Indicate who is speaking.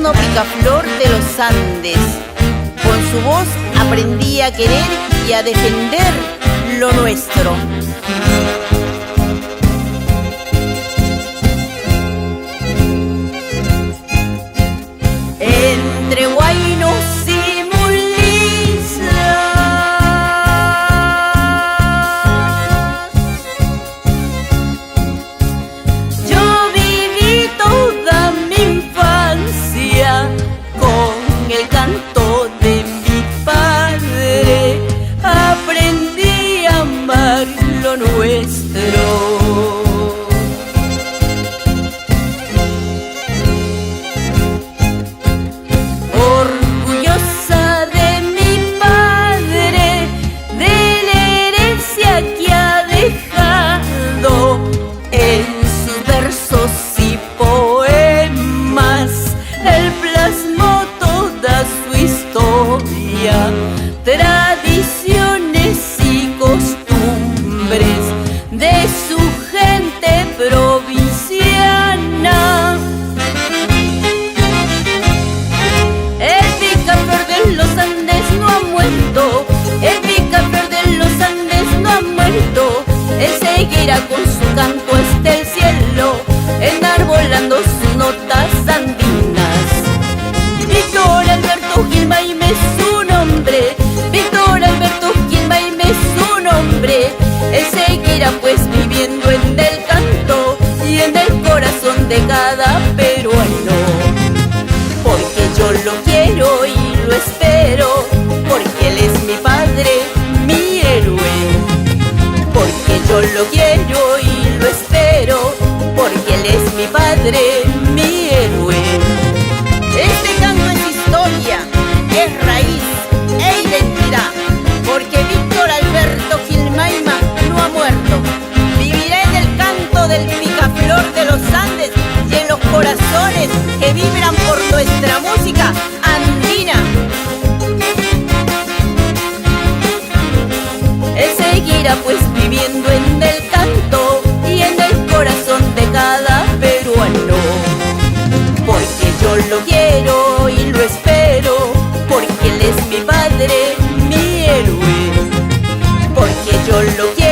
Speaker 1: eterno picaflor de los Andes. Con su voz aprendí a querer y a defender lo nuestro. Entre huaynos y mulizas, yo viví toda mi infancia con el canto de mi padre. Aprendí a amar lo nuestro. Tradiciones y costumbres de su gente provinciana. El picaflor de los Andes no ha muerto, el picaflor de los Andes no ha muerto. Él seguirá con su canto hasta el cielo, enarbolando sus notas andinas. Víctor Alberto Gil Mayme es su nombre, Víctor Alberto Gil Mayme es su nombre. Él seguirá pues viviendo en el canto y en el corazón de cada peruano. Porque yo lo quiero y lo espero, porque él es mi padre, mi héroe. Porque yo lo quiero y lo espero, porque él es mi padre, mi héroe. Este canto es historia, es raíz e identidad, porque Víctor Alberto Gil Mayme no ha muerto. Vivirá en el canto del picaflor de los Andes y en los corazones que vibran por nuestra música andina. Él seguirá pues viviendo en el canto y en el corazón de cada peruano. Porque yo lo quiero y lo espero, porque él es mi padre, mi héroe. Porque yo lo quiero